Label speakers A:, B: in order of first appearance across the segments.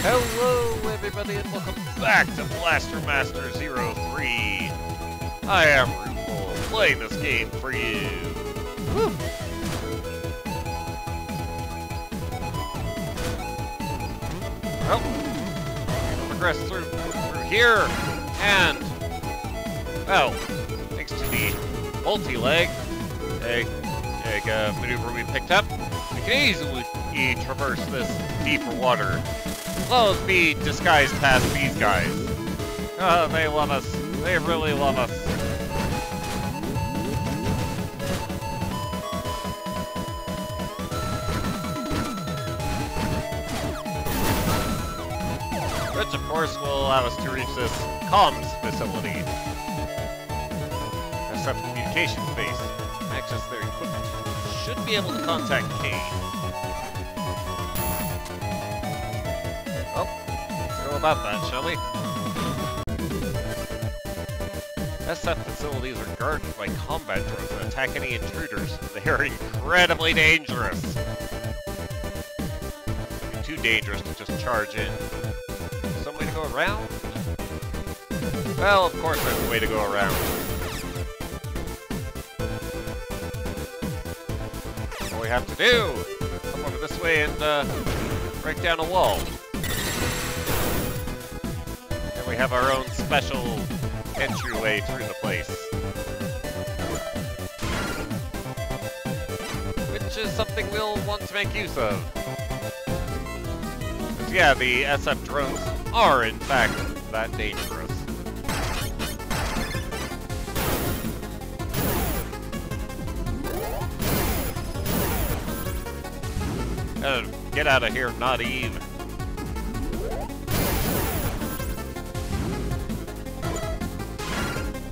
A: Hello everybody and welcome back to Blaster Master 03. I am Ruful, playing this game for you. Woo. Well, progress through here, and well, thanks to the multi-leg maneuver we picked up, we can easily traverse this deeper water. As well as be disguised past these guys. Oh, they love us. They really love us. Which, of course, will allow us to reach this comms facility. There's some communication space. Access their equipment. Should be able to contact Kane. Well, let's go about that, shall we? SF facilities are guarded by combat drones that attack any intruders. They are incredibly dangerous. It'd be too dangerous to just charge in. Some way to go around? Well, of course there's a way to go around. All we have to do, come over this way and break down a wall. And we have our own special entryway through the place. Which is something we'll want to make use of. Yeah, the SF drones are, in fact, that dangerous. Get out of here, not Eve.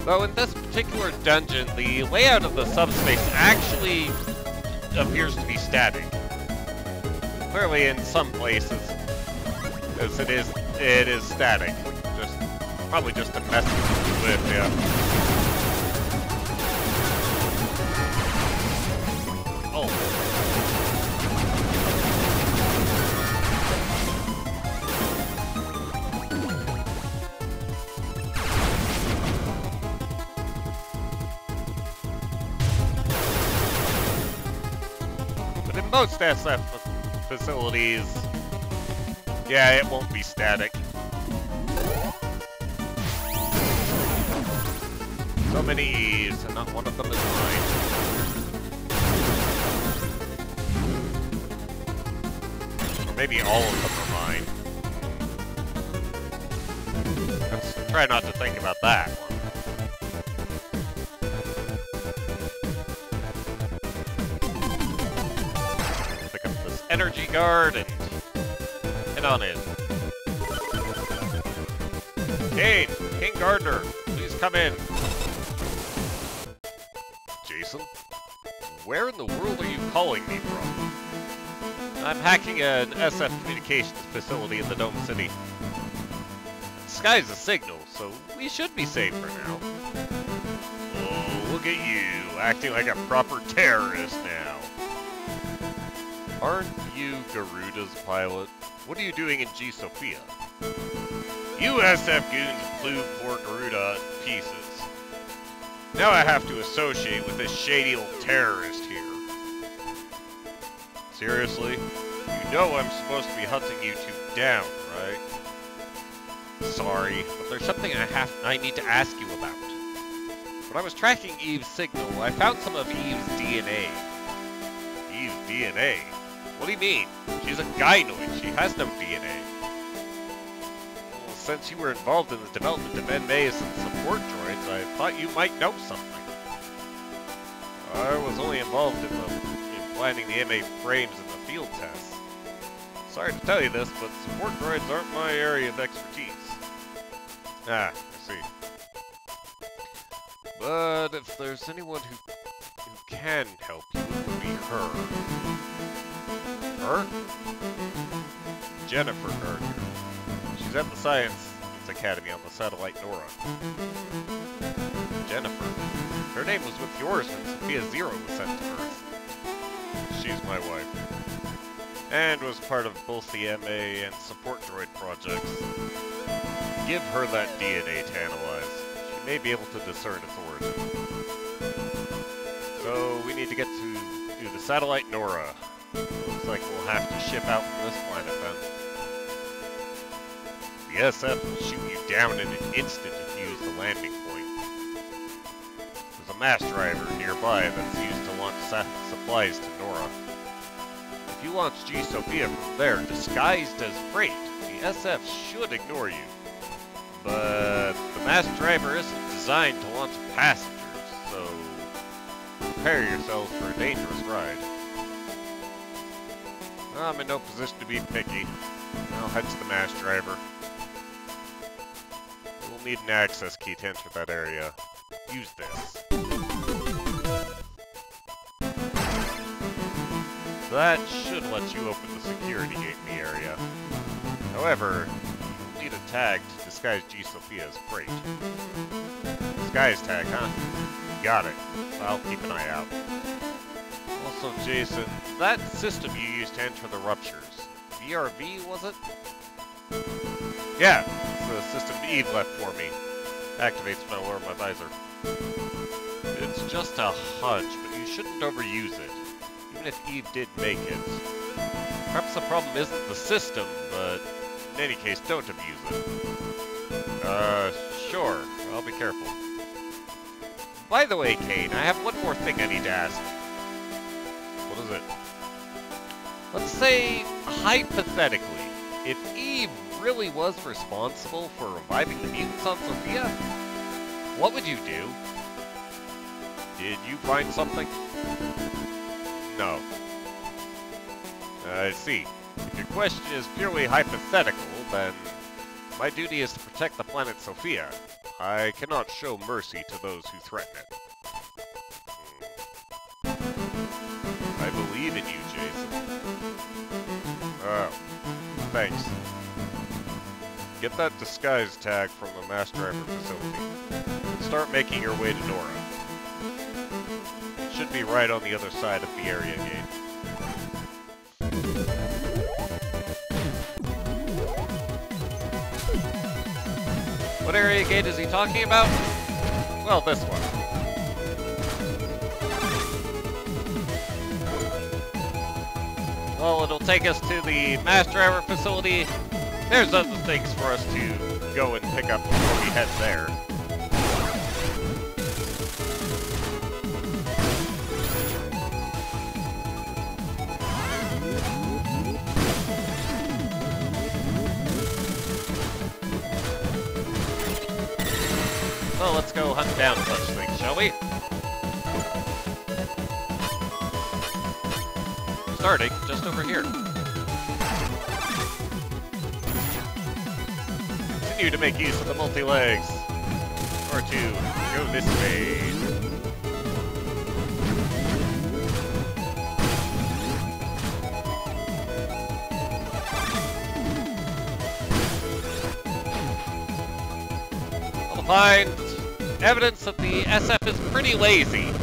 A: Though in this particular dungeon, the layout of the subspace actually appears to be static. Clearly in some places, as it is static. Probably just to mess with, yeah. Oh. Most SF facilities, yeah, it won't be static. So many Eves, and not one of them is mine. Or maybe all of them are mine. Let's try not to think about that one. Energy guard and head on in. Kane Gardner, please come in. Jason, where in the world are you calling me from? I'm hacking an SF communications facility in the Dome City. The sky's a signal, so we should be safe for now. Oh, look at you, acting like a proper terrorist now. Aren't you Garuda's pilot? What are you doing in G. Sofia? You SF goons blew poor Garuda to pieces. Now I have to associate with this shady old terrorist here. Seriously? You know I'm supposed to be hunting you two down, right? Sorry, but there's something I need to ask you about. When I was tracking Eve's signal, I found some of Eve's DNA. Eve's DNA? What do you mean? She's a gynoid. She has no DNA. Well, since you were involved in the development of MAs and support droids, I thought you might know something. I was only involved in planning the MA frames in the field tests. Sorry to tell you this, but support droids aren't my area of expertise. Ah, I see. But if there's anyone who can help you, it would be her. Her? Jennifer Gardner. She's at the Science Academy on the satellite Nora. Jennifer? Her name was with yours when Sophia Zero was sent to Earth. She's my wife. and was part of both the MA and support droid projects. Give her that DNA to analyze. She may be able to discern its origin. So we need to get to the satellite Nora. Looks like we'll have to ship out from this planet then. The SF will shoot you down in an instant if you use the landing point. There's a mass driver nearby that's used to launch supplies to Nora. If you launch G Sofia from there, disguised as freight, the SF should ignore you. But the mass driver isn't designed to launch passengers, so prepare yourselves for a dangerous ride. I'm in no position to be picky. I'll head to the mass driver. We'll need an access key to enter that area. Use this. That should let you open the security gate in the area. However, you'll need a tag to disguise G Sofia as freight. Disguise tag, huh? Got it. I'll keep an eye out. Also, Jason, that system you used to enter the ruptures. VRV, was it? Yeah, it's the system Eve left for me. Activates when I lower my visor. It's just a hunch, but you shouldn't overuse it. Even if Eve did make it. Perhaps the problem isn't the system, but in any case, don't abuse it. Sure. I'll be careful. By the way, Kane, I have one more thing I need to ask you. What is it? Let's say, hypothetically, if Eve really was responsible for reviving the mutants on Sofia, what would you do? Did you find something? No. I see. If your question is purely hypothetical, then my duty is to protect the planet Sofia. I cannot show mercy to those who threaten it. I believe in you, Jason. Oh, thanks. Get that disguise tag from the mass driver facility. And start making your way to Nora. It should be right on the other side of the area gate. What area gate is he talking about? Well, this one. Well, it'll take us to the mass driver facility. There's other things for us to go and pick up before we head there. So let's go hunt down such things, shall we? Starting just over here. Continue to make use of the multi-legs. Or to go this way. I'll find evidence that the SF is pretty lazy.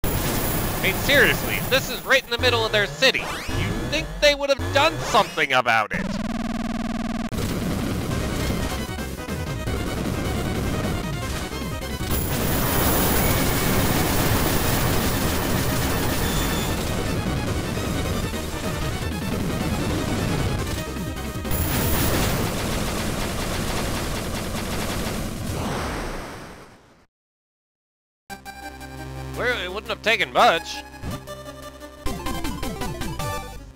A: I mean, seriously, this is right in the middle of their city. You'd think they would have done something about it. It wouldn't have taken much.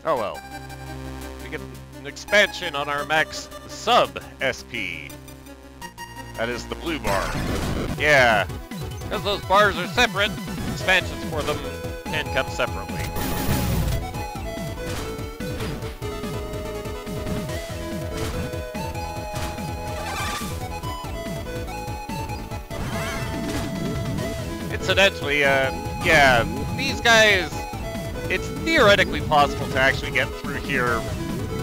A: Oh well. We get an expansion on our max sub-SP. That is the blue bar. Yeah. Because those bars are separate, expansions for them can come separately. Incidentally, yeah, these guys, it's theoretically possible to actually get through here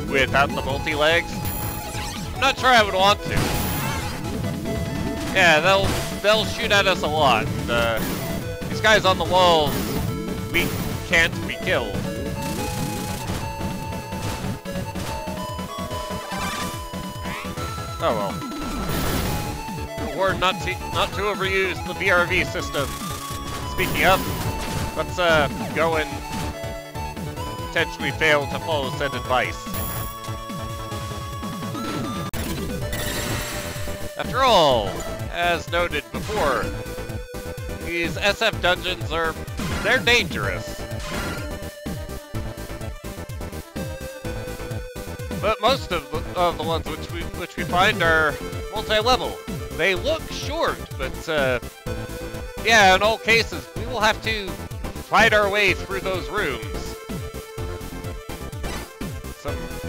A: without the multi-legs. I'm not sure I would want to. Yeah, they'll shoot at us a lot. These guys on the walls, we can't be killed. Oh well. Or not to overuse the VRV system. Speaking of, let's go and potentially fail to follow said advice. After all, as noted before, these SF dungeons they're dangerous. But most of the ones which we find are multi-level. They look short, but yeah, in all cases, we will have to fight our way through those rooms.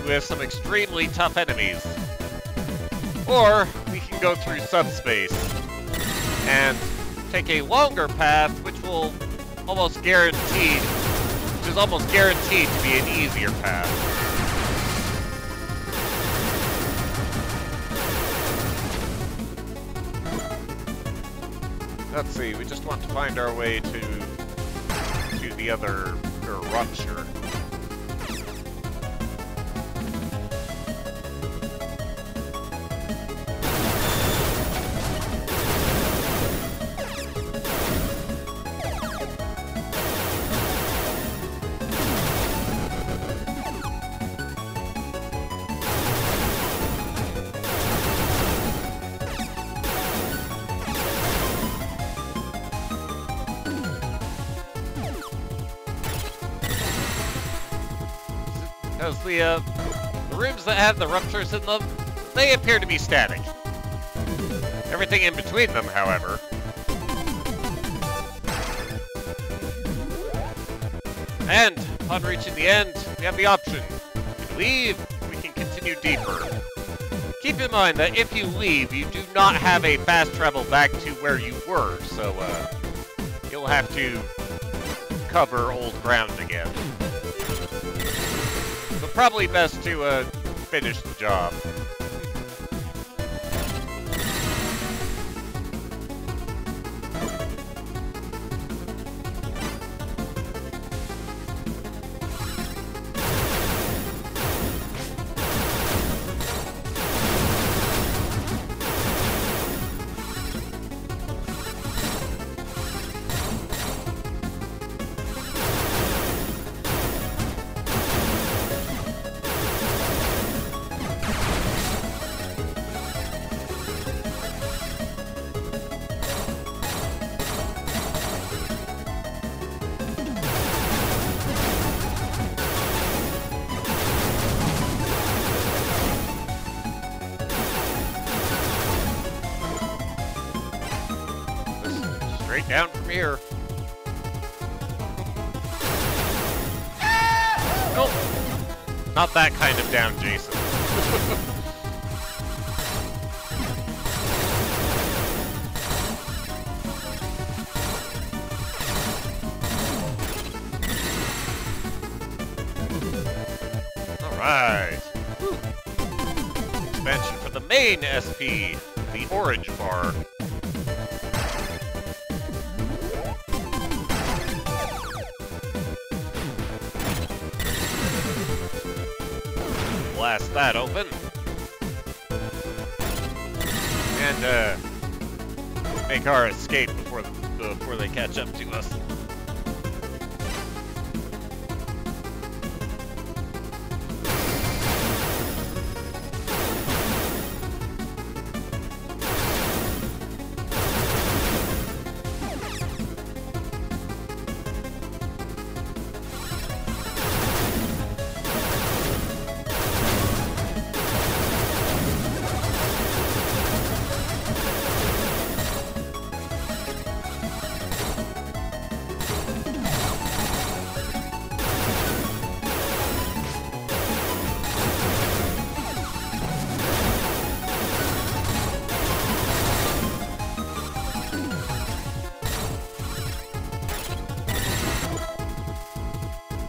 A: With some extremely tough enemies. Or we can go through subspace and take a longer path, which is almost guaranteed to be an easier path. Let's see, we just want to find our way to the other rupture. Because the rooms that have the ruptures in them, they appear to be static. Everything in between them, however. And upon reaching the end, we have the option. We can leave, we can continue deeper. Keep in mind that if you leave, you do not have a fast travel back to where you were, so you'll have to cover old ground again. Probably best to finish the job. Straight down from here. Nope. Not that kind of down, Jason. Alright. Expansion for the main SP, the orange bar. Blast that open. And make our escape before they catch up to us.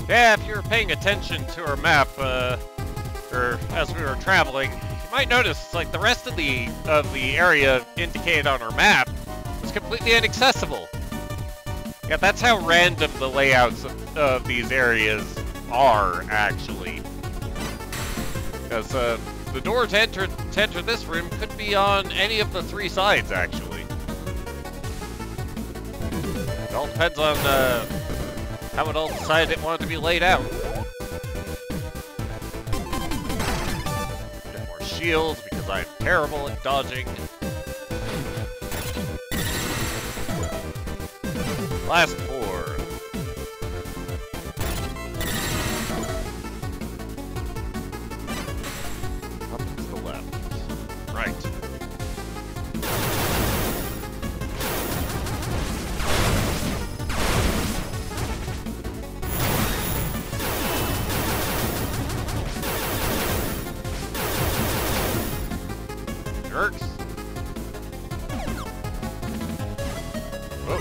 A: Yeah, if you were paying attention to our map, or as we were traveling, you might notice, like, the rest of the area indicated on our map was completely inaccessible. Yeah, that's how random the layouts of these areas are, actually. Because, The door to enter this room could be on any of the 3 sides, actually. It all depends on how it all decided it wanted to be laid out. Get more shields because I'm terrible at dodging. Last 4. Up to the left. Right. Jerks. Whoa.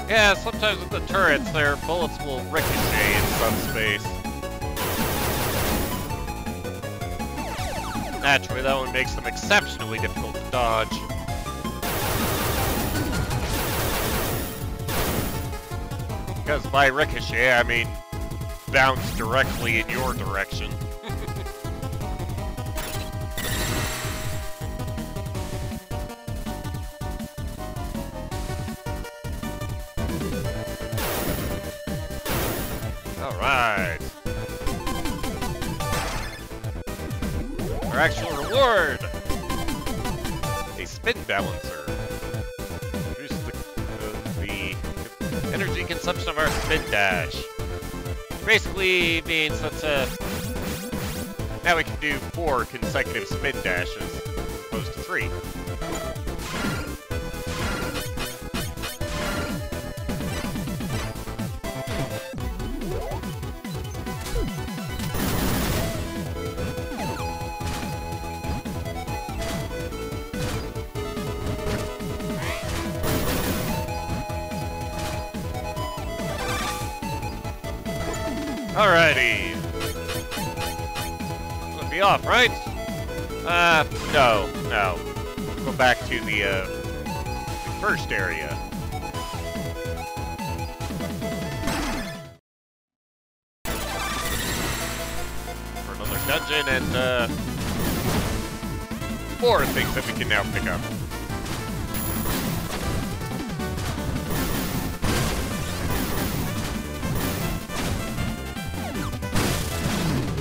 A: Yeah, sometimes with the turrets, their bullets will ricochet in some space. Naturally, that one makes them exceptionally difficult to dodge. Because by ricochet, I mean bounce directly in your direction. Alright. Our actual reward! A spin balancer. Reduces the energy consumption of our spin dash. Basically means that now we can do 4 consecutive spin dashes as opposed to 3. Alrighty. It'll be off, right? No. Go back to the first area. For another dungeon and, 4 things that we can now pick up.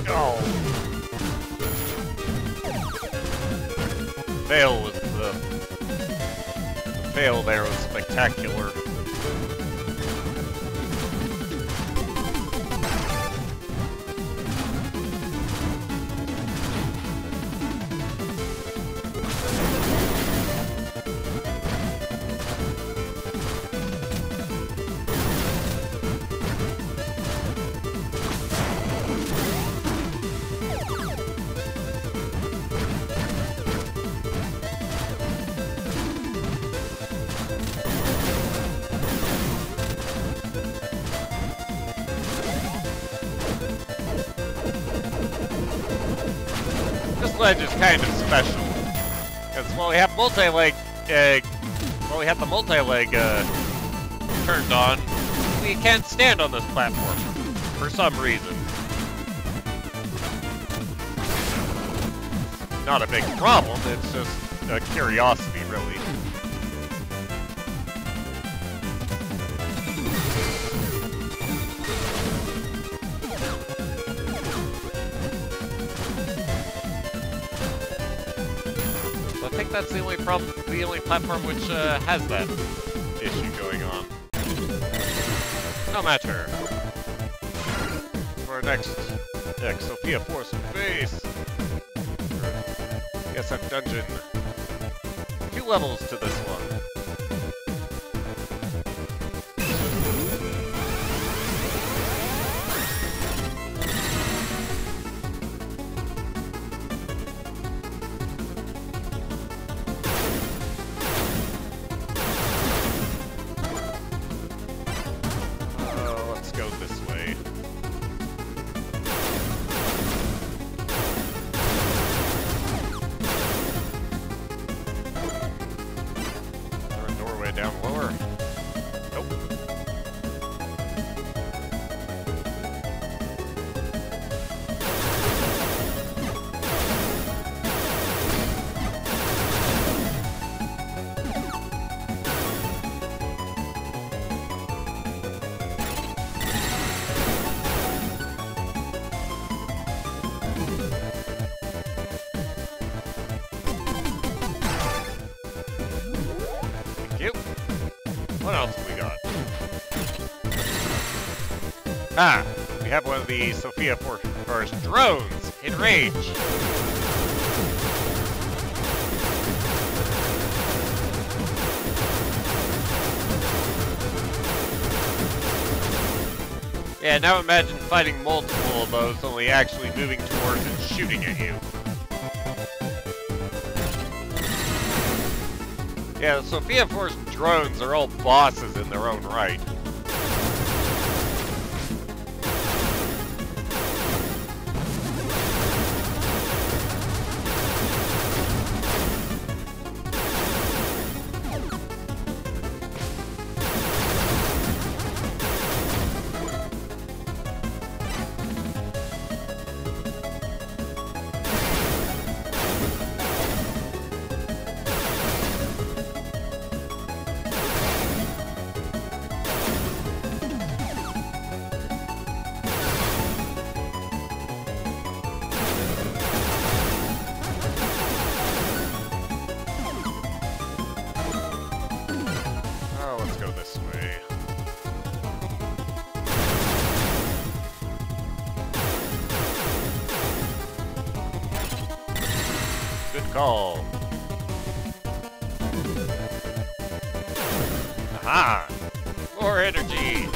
A: Oh. The fail there was spectacular. This ledge is kind of special, because while we have the multi-leg turned on, we can't stand on this platform for some reason. Not a big problem, it's just a curiosity, really. I think that's the only platform which has that issue going on. No matter. For our next Sofia Force base. SF dungeon. 2 levels to this one. Let's go this way. What else have we got? Ah! We have one of the Sofia Force drones in range. Yeah, now imagine fighting multiple of those, only actually moving towards and shooting at you. Yeah, the Sofia Force drones are all bosses in their own right. Call. Aha! More energy!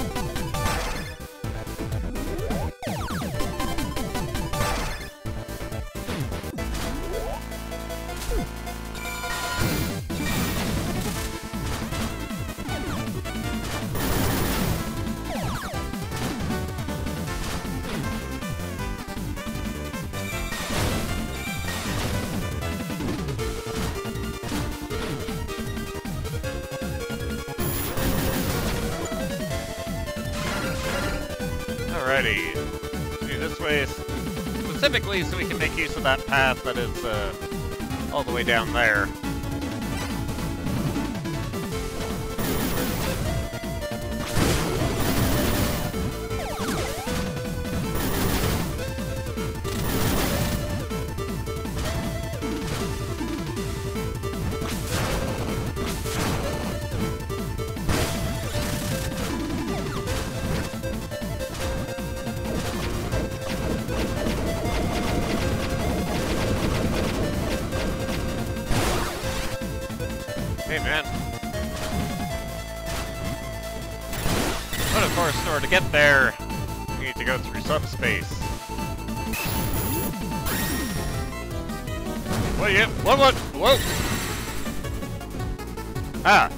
A: Alrighty. See, this way is specifically so we can make use of that path that is all the way down there. Hey, man. But of course, in order to get there, we need to go through subspace. What? Whoa! Ah!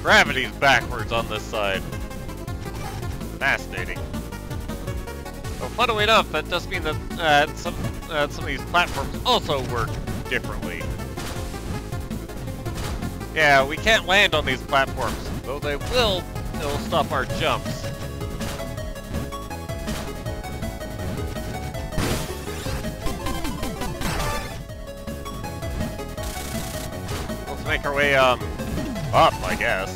A: Gravity's backwards on this side. Fascinating. Well, funnily enough, that does mean that some of these platforms also work differently. Yeah, we can't land on these platforms, though it'll stop our jumps. Let's make our way, up, I guess.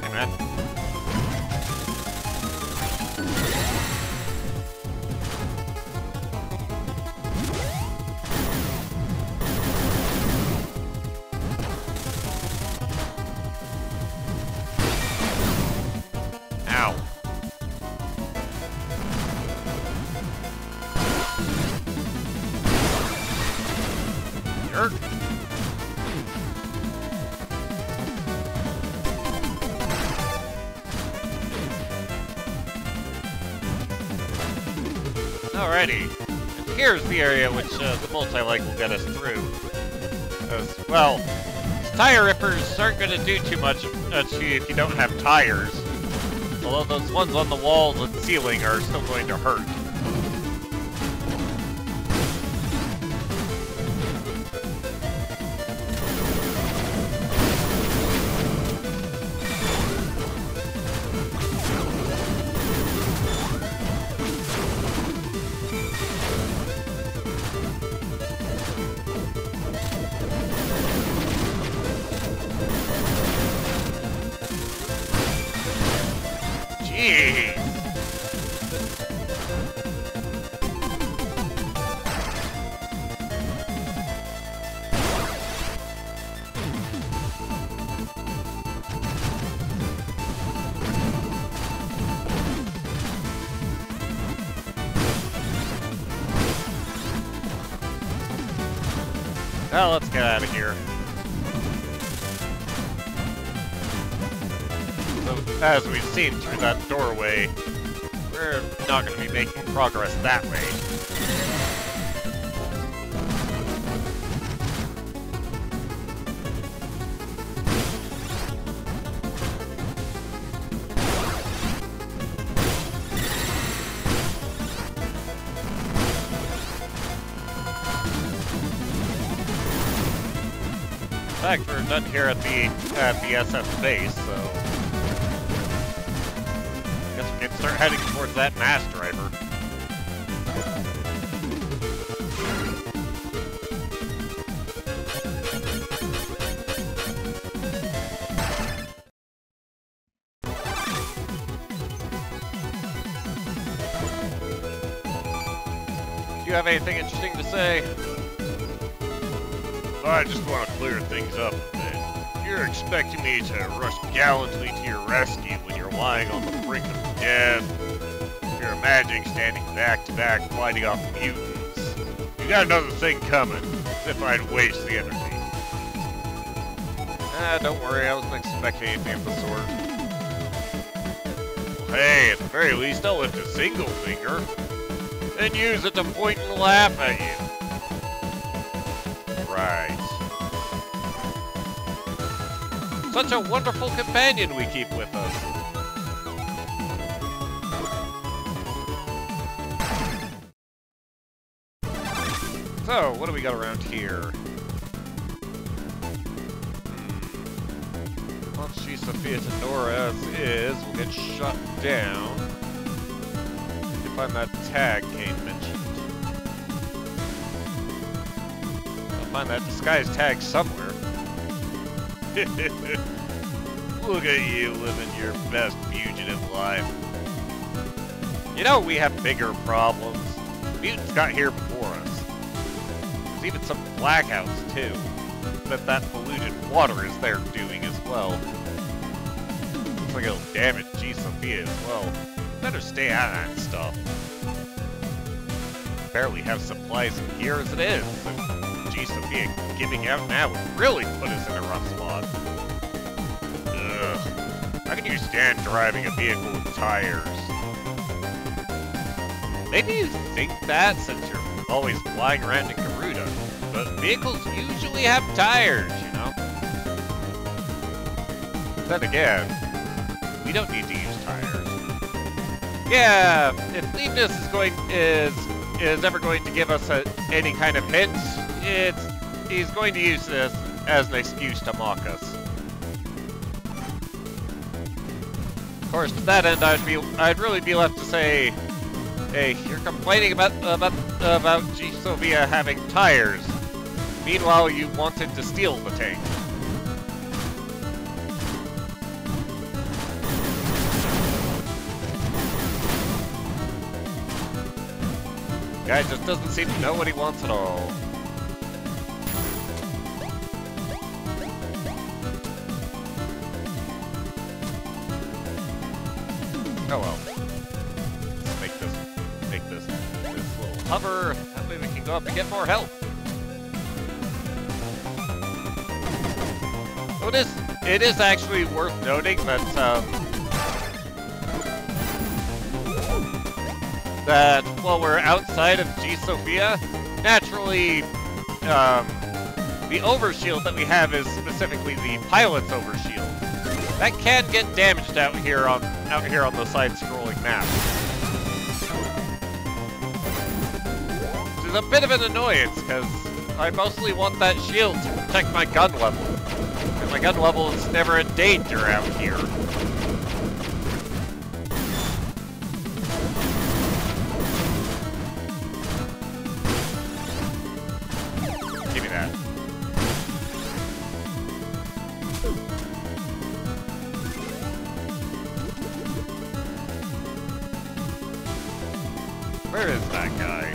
A: Hey, man. Alrighty, and here's the area which the multi-leg will get us through. As well, these tire rippers aren't going to do too much to you if you don't have tires. Although those ones on the walls and ceiling are still going to hurt. Now let's get out of here. So, as we've seen through that doorway, we're not going to be making progress that way. In fact, we're done here at the SF base, so I guess we can start heading towards that mass driver. Do you have anything interesting to say? I just want to clear things up a bit. You're expecting me to rush gallantly to your rescue when you're lying on the brink of death. You're imagining standing back to back fighting off mutants. You got another thing coming, as if I'd waste the energy. Don't worry, I wasn't expecting anything of the sort. Well, hey, at the very least, I'll lift a single finger, and use it to point and laugh at you. Right. Such a wonderful companion we keep with us. So, what do we got around here? Once she's Sofia Tenora as is, we'll get shut down. You can find that tag Kane mentioned. Find that disguise tag somewhere. Look at you living your best fugitive life. You know, we have bigger problems. Mutants got here before us. There's even some blackouts, too. But that polluted water is their doing as well. Looks like it'll damage G. Sofia as well. Better stay out of that stuff. Barely have supplies in here as it is. G. Sofia giving out now would really put us in a rough spot. Ugh. How can you stand driving a vehicle with tires? Maybe you think that since you're always flying around in Garuda, but vehicles usually have tires, you know? Then again, we don't need to use tires. Yeah, if Leibniz is ever going to give us any kind of hints, he's going to use this as an excuse to mock us. Of course, to that end, I'd really be left to say, hey, you're complaining about G. Sofia having tires. Meanwhile, you wanted to steal the tank. Guy just doesn't seem to know what he wants at all. Oh well. Let's make this little hover. That way we can go up and get more help. So it is actually worth noting that while we're outside of G. Sofia, naturally, the overshield that we have is specifically the pilot's overshield. That can get damaged out here on the side-scrolling map. Which is a bit of an annoyance, because I mostly want that shield to protect my gun level. And my gun level is never in danger out here. Give me that. Where is that guy?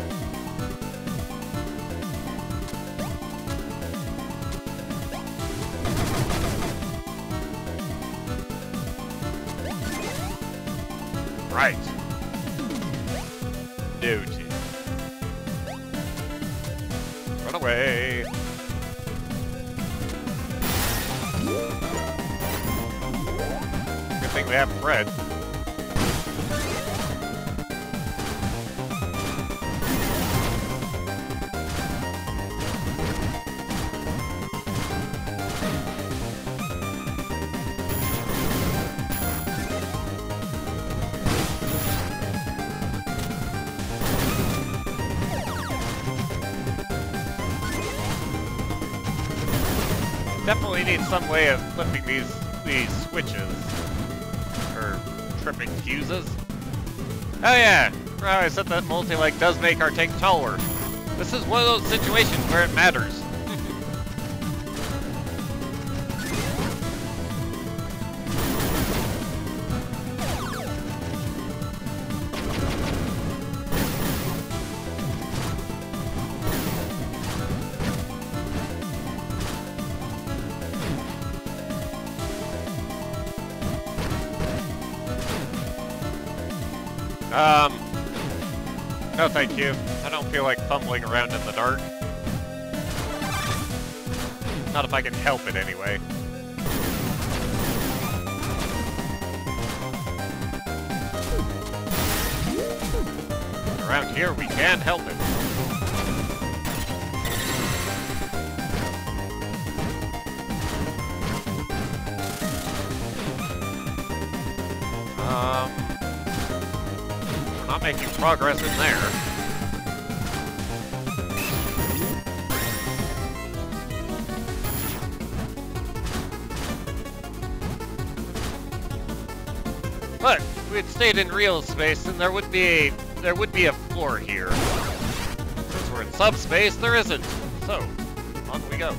A: Right. Noted. Run away. we have bread. Definitely need some way of flipping these switches. Or tripping fuses. Oh yeah! Well, I said that multi-leg does make our tank taller. This is one of those situations where it matters. No thank you. I don't feel like fumbling around in the dark. Not if I can help it anyway. Around here we can help it. Not making progress in there. But if we had stayed in real space, then there would be a floor here. Since we're in subspace, there isn't. So, on we go.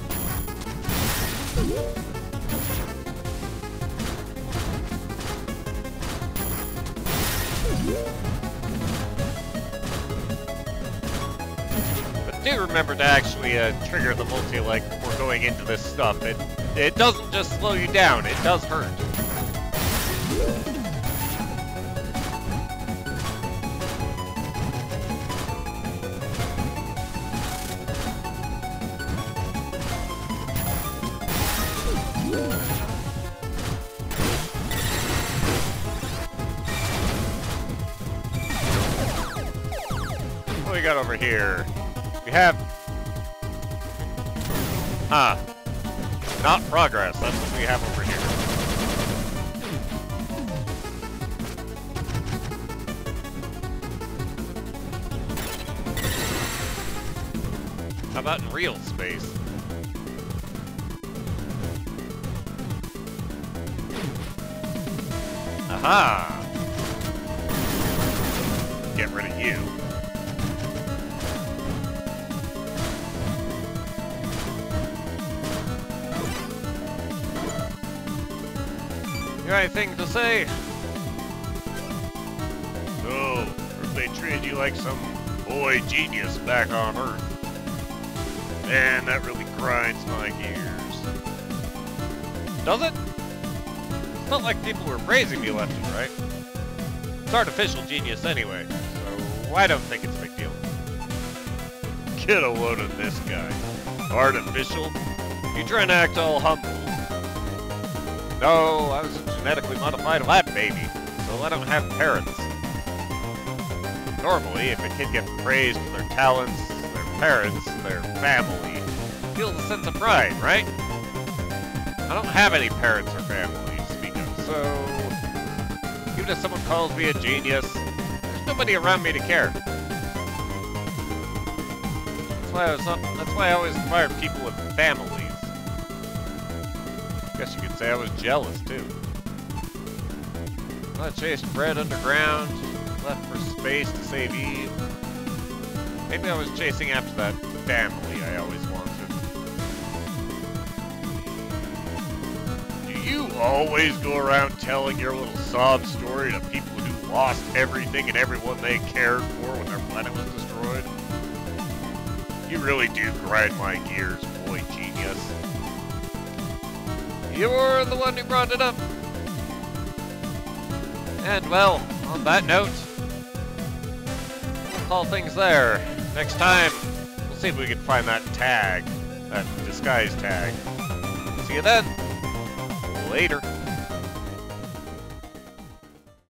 A: Do remember to actually trigger the multi-leg before going into this stuff. It doesn't just slow you down, it does hurt. What do we got over here? We have... not progress. That's what we have over here. How about in real space? Aha! Get rid of you. You got anything to say? No, if they treated you like some boy genius back on Earth. Man, that really grinds my gears. Does it? It's not like people were praising me left and right. It's artificial genius anyway, so I don't think it's a big deal. Get a load of this guy. Artificial? You trying to act all humble. No, I was a genetically modified lab baby, so I don't have parents. Normally, if a kid gets praised for their talents, their parents, their family, feels a sense of pride, right? I don't have any parents or family to speak of, so even if someone calls me a genius, there's nobody around me to care. That's why I always admire people with families. Guess you could say I was jealous, too. I chased Fred underground, left for space to save Eve. Maybe I was chasing after that family I always wanted. Do you always go around telling your little sob story to people who lost everything and everyone they cared for when their planet was destroyed? You really do grind my gears, boy genius. You're the one who brought it up. And, well, on that note, we'll call things there. Next time, we'll see if we can find that tag, that disguise tag. See you then. Later.